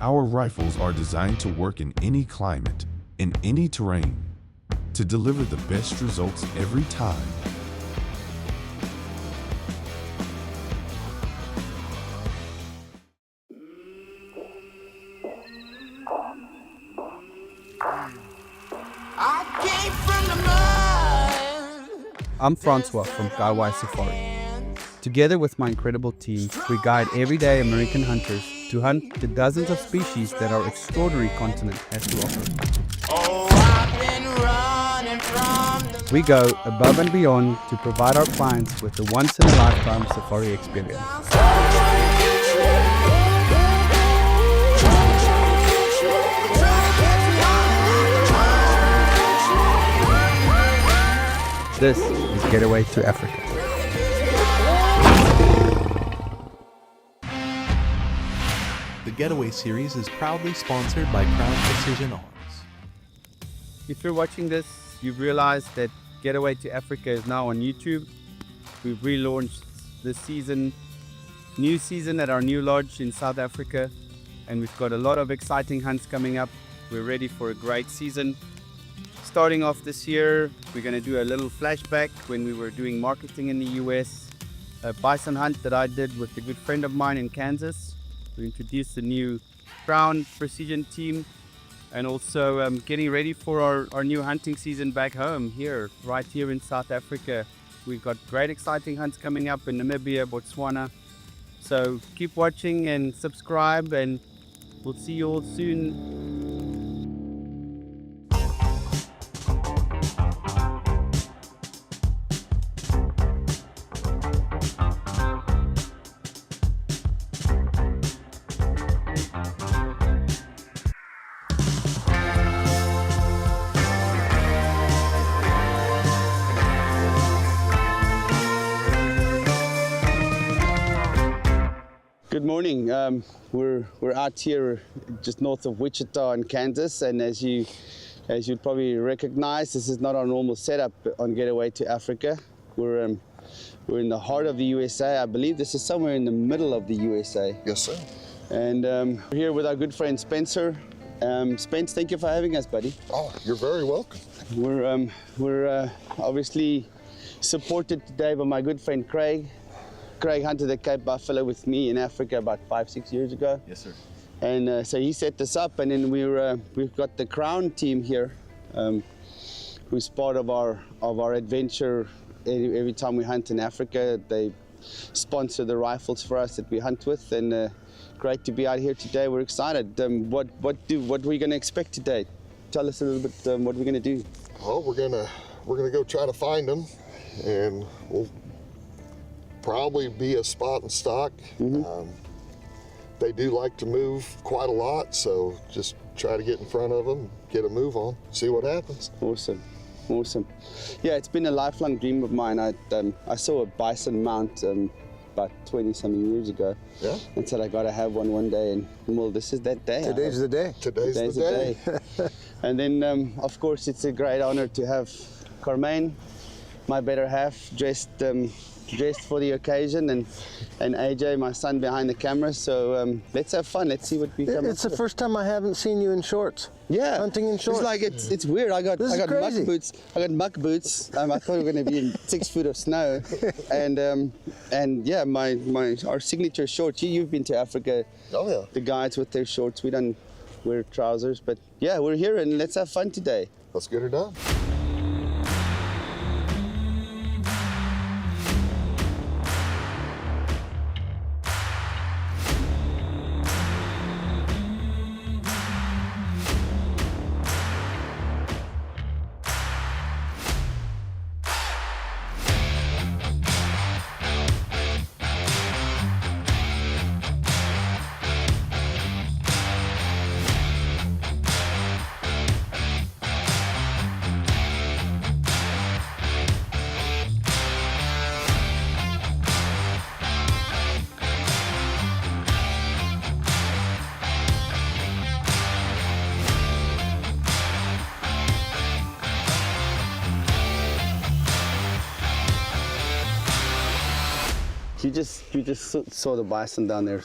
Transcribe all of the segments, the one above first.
Our rifles are designed to work in any climate, in any terrain, to deliver the best results every time. I'm Francois from Kaiwhai Safari. Together with my incredible team, we guide everyday American hunters to hunt the dozens of species that our extraordinary continent has to offer. We go above and beyond to provide our clients with a once-in-a-lifetime safari experience. This is Getaway to Africa. The Getaway series is proudly sponsored by Crown Precision Arms. If you're watching this, you've realized that Getaway to Africa is now on YouTube. We've relaunched this season, new season at our new lodge in South Africa, and we've got a lot of exciting hunts coming up. We're ready for a great season. Starting off this year, we're going to do a little flashback when we were doing marketing in the US, a bison hunt that I did with a good friend of mine in Kansas. We introduced the new Crown Precision team, and also getting ready for our new hunting season back home here, right here in South Africa. We've got great exciting hunts coming up in Namibia, Botswana. So keep watching and subscribe, and we'll see you all soon. Good morning. We're out here just north of Wichita in Kansas, and as you'd probably recognize, this is not our normal setup on Getaway to Africa. We're in the heart of the USA. I believe this is somewhere in the middle of the USA. Yes, sir. And we're here with our good friend Spencer. Spence, thank you for having us, buddy. Oh, you're very welcome. We're obviously supported today by my good friend Craig. Craig hunted the Cape Buffalo with me in Africa about 5-6 years ago. Yes, sir. And so he set this up, and then we've got the Crown team here, who's part of our adventure. Every time we hunt in Africa, they sponsor the rifles for us that we hunt with, and great to be out here today. We're excited. What are we going to expect today? Tell us a little bit what we're going to do. Well, we're gonna go try to find them, and we'll probably be a spot and stock. Mm-hmm. They do like to move quite a lot, so just try to get in front of them, get a move on, see what happens. Awesome. Yeah, it's been a lifelong dream of mine. I saw a bison mount about 20-something years ago. Yeah. And said I got to have one day, and well, this is that day. Today's the day. Today's the day. And then, of course, it's a great honor to have Carmaine, my better half, dressed for the occasion, and AJ, my son, behind the camera. So let's have fun. Let's see what we come up with. It's the first time I haven't seen you in shorts. Yeah, hunting in shorts. It's like it's weird. I got crazy. muck boots. I got muck boots. I thought we were going to be in 6 feet of snow, and yeah, our signature shorts. You've been to Africa. Oh yeah. The guys with their shorts. We don't wear trousers, but yeah, we're here, and let's have fun today. Let's get her done. just saw the bison down there.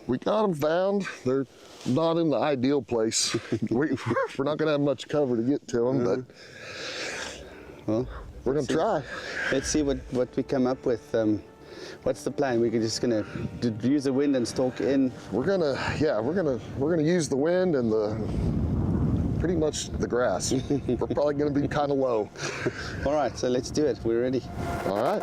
We got them found. They're not in the ideal place. We're not going to have much cover to get to them, but well, we're going to try. Let's see what we come up with. What's the plan? We're just gonna use the wind and stalk in. We're gonna use the wind and pretty much the grass. We're probably gonna be kind of low. All right, so let's do it. We're ready. All right.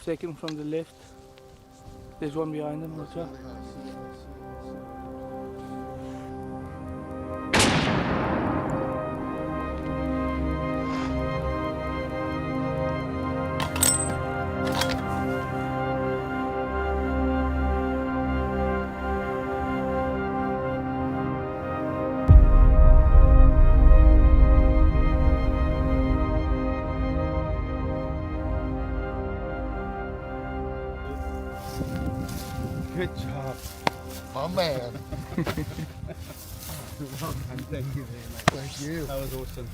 Second from the left. There's one behind them, watch out. Good job. My man. Thank you very much. Thank you. That was awesome.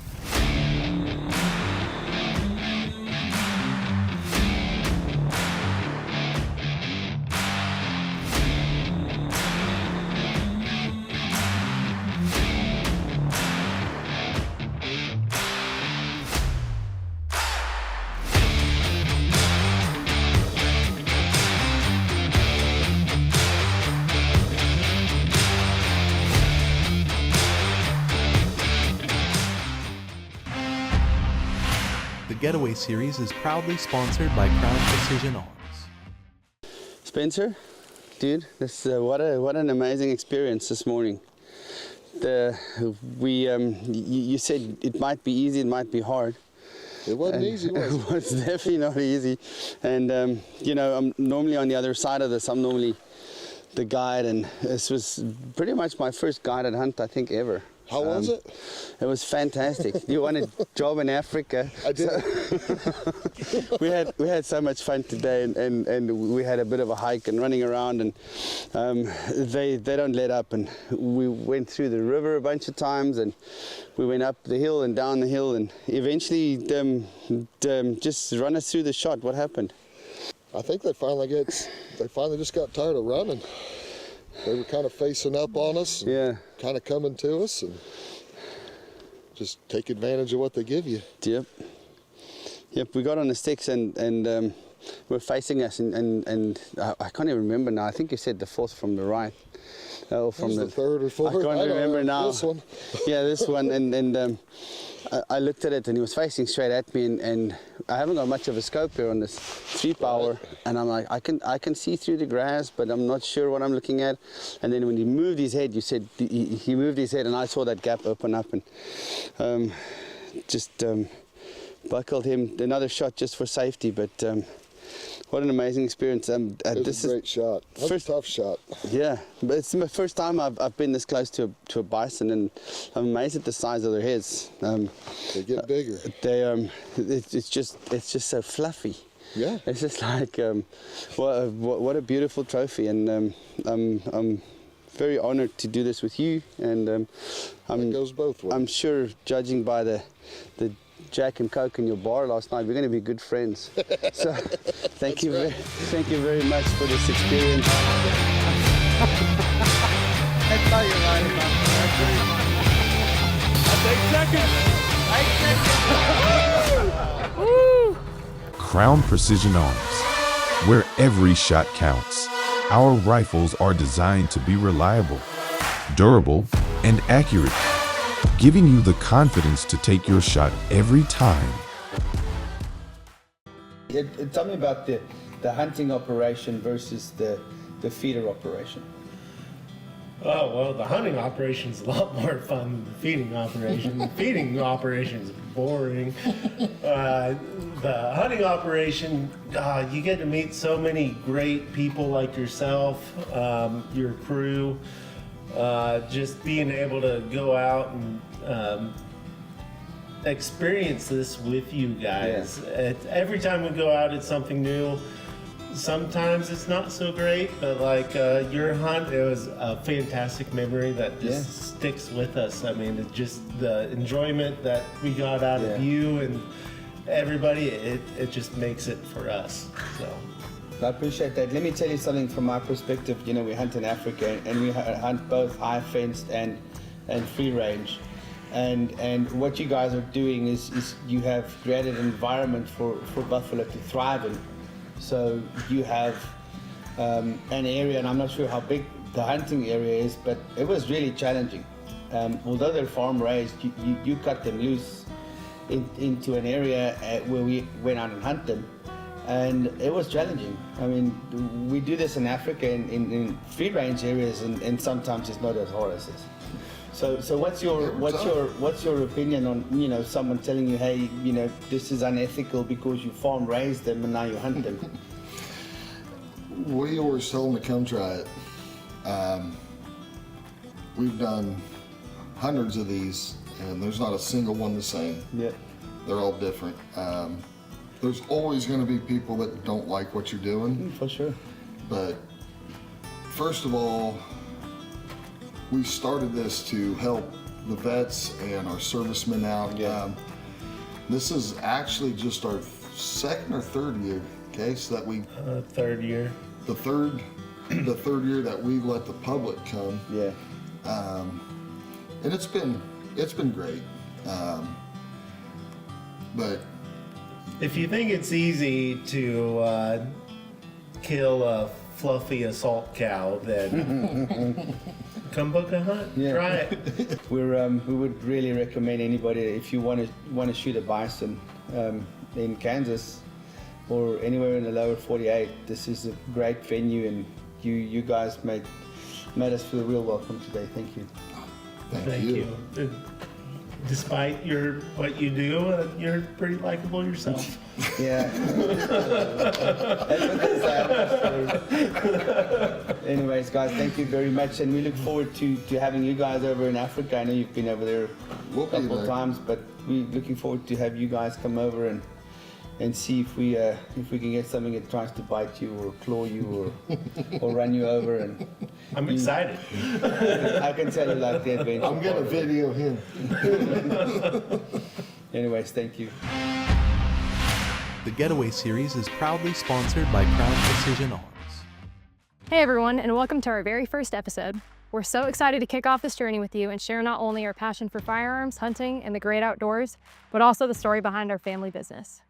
The Getaway series is proudly sponsored by Crown Precision Arms. Spencer, dude, this what an amazing experience this morning. You said it might be easy, it might be hard. It wasn't easy, was it? It was definitely not easy. And you know, I'm normally on the other side of this. I'm normally the guide, and this was pretty much my first guided hunt I think ever. How was it? It was fantastic. You want a job in Africa? I did. we had so much fun today, and we had a bit of a hike and running around, and they don't let up, and we went through the river a bunch of times, and we went up the hill and down the hill, and eventually just run us through the shot. What happened? I think they finally just got tired of running. They were kind of facing up on us, and Yeah. kind of coming to us, and just take advantage of what they give you. Yep. We got on the sticks and were facing us, and I can't even remember now. I think you said the fourth from the right. Or from the third or fourth. I can't don't remember know. now. This one. Yeah, this one, and I looked at it, and he was facing straight at me, and I haven't got much of a scope here on this 3-power, and I'm like, I can see through the grass, but I'm not sure what I'm looking at. And then when he moved his head, you said he moved his head, and I saw that gap open up, and just buckled him another shot just for safety. But What an amazing experience. It was a great shot. That was a tough shot. Yeah, but it's my first time I've been this close to a bison, and I'm amazed at the size of their heads. They get bigger. It's just so fluffy. Yeah. It's just like what a beautiful trophy, and I'm very honored to do this with you, and It goes both ways. I'm sure, judging by the Jack and Coke in your bar last night, we're going to be good friends. So thank you very much for this experience. That's how you're right about that. 8 seconds. Woo! Crown Precision Arms, where every shot counts. Our rifles are designed to be reliable, durable, and accurate, giving you the confidence to take your shot every time. Tell me about the hunting operation versus the feeder operation. Oh, well, the hunting operation is a lot more fun than the feeding operation. The feeding operation is boring. The hunting operation, you get to meet so many great people like yourself, your crew. Just being able to go out and experience this with you guys. Yeah. Every time we go out, it's something new. Sometimes it's not so great, but like your hunt, it was a fantastic memory that just sticks with us. I mean, it's just the enjoyment that we got out of you and everybody, it just makes it for us. So I appreciate that. Let me tell you something from my perspective. You know, we hunt in Africa, and we hunt both high fenced and free range. And what you guys are doing is you have created an environment for buffalo to thrive in. So you have an area, and I'm not sure how big the hunting area is, but it was really challenging. Although they're farm raised, you cut them loose into an area where we went out and hunt them, and it was challenging. I mean, we do this in Africa in free range areas, and sometimes it's not as hard as this. So what's your opinion on someone telling you, hey, this is unethical because you farm raised them and now you hunt them? We always tell them to come try it. We've done hundreds of these, and there's not a single one the same. Yeah. They're all different. There's always going to be people that don't like what you're doing. For sure. But first of all, we started this to help the vets and our servicemen out. Yeah. This is actually just our second or third year, okay? So that we third year. the third year that we let the public come. Yeah. And it's been great. But If you think it's easy to kill a fluffy assault cow, then come book a hunt. Yeah. Try it. We would really recommend anybody, if you want to shoot a bison in Kansas or anywhere in the lower 48, this is a great venue, and you guys made us feel real welcome today. Thank you. thank you. Despite what you do, you're pretty likable yourself. Yeah. That's what they say. Anyways, guys, thank you very much, and we look forward to having you guys over in Africa. I know you've been over there We'll a be couple there. times, but we're looking forward to have you guys come over and see if we can get something that tries to bite you or claw you or run you over. And I'm excited. I can tell you like the adventure. I'm gonna part of it. video him. Anyways, thank you. The Getaway series is proudly sponsored by Crown Precision Arms. Hey everyone, and welcome to our very first episode. We're so excited to kick off this journey with you and share not only our passion for firearms, hunting, and the great outdoors, but also the story behind our family business.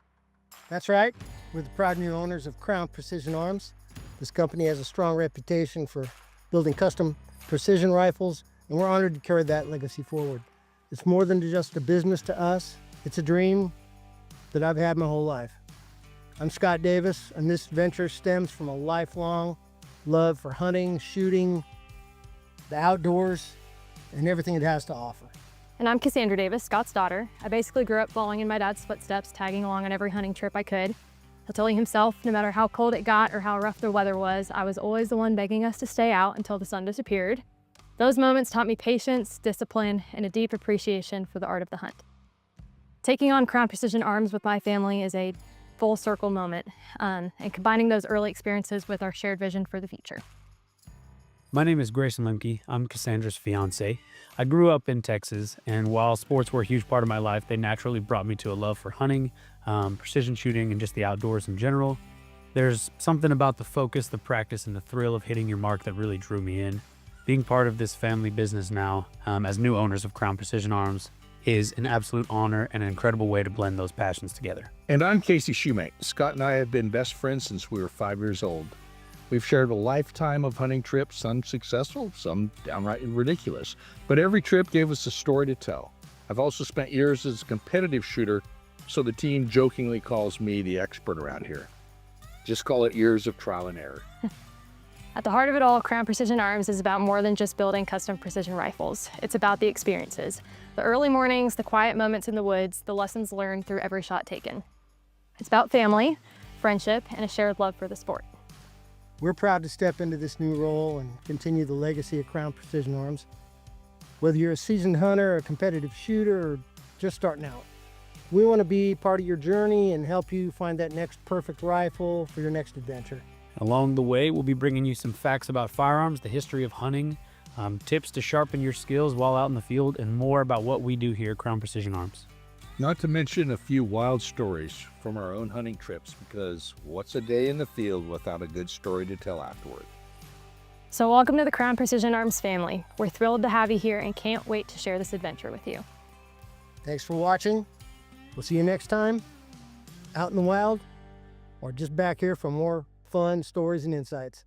That's right. We're the proud new owners of Crown Precision Arms. This company has a strong reputation for building custom precision rifles, and we're honored to carry that legacy forward. It's more than just a business to us. It's a dream that I've had my whole life. I'm Scott Davis, and this venture stems from a lifelong love for hunting, shooting, the outdoors, and everything it has to offer. And I'm Cassandra Davis, Scott's daughter. I basically grew up following in my dad's footsteps, tagging along on every hunting trip I could. He'll tell you himself, no matter how cold it got or how rough the weather was, I was always the one begging us to stay out until the sun disappeared. Those moments taught me patience, discipline, and a deep appreciation for the art of the hunt. Taking on Crown Precision Arms with my family is a full circle moment, and combining those early experiences with our shared vision for the future. My name is Grayson Lemke. I'm Cassandra's fiance. I grew up in Texas, and while sports were a huge part of my life, they naturally brought me to a love for hunting, precision shooting, and just the outdoors in general. There's something about the focus, the practice, and the thrill of hitting your mark that really drew me in. Being part of this family business now, as new owners of Crown Precision Arms, is an absolute honor and an incredible way to blend those passions together. And I'm Casey Shoemate. Scott and I have been best friends since we were 5 years old. We've shared a lifetime of hunting trips, some successful, some downright ridiculous. But every trip gave us a story to tell. I've also spent years as a competitive shooter, so the team jokingly calls me the expert around here. Just call it years of trial and error. At the heart of it all, Crown Precision Arms is about more than just building custom precision rifles. It's about the experiences. The early mornings, the quiet moments in the woods, the lessons learned through every shot taken. It's about family, friendship, and a shared love for the sport. We're proud to step into this new role and continue the legacy of Crown Precision Arms. Whether you're a seasoned hunter, a competitive shooter, or just starting out, we want to be part of your journey and help you find that next perfect rifle for your next adventure. Along the way, we'll be bringing you some facts about firearms, the history of hunting, tips to sharpen your skills while out in the field, and more about what we do here at Crown Precision Arms. Not to mention a few wild stories from our own hunting trips, because what's a day in the field without a good story to tell afterward? So welcome to the Crown Precision Arms family. We're thrilled to have you here and can't wait to share this adventure with you. Thanks for watching. We'll see you next time, out in the wild, or just back here for more fun stories and insights.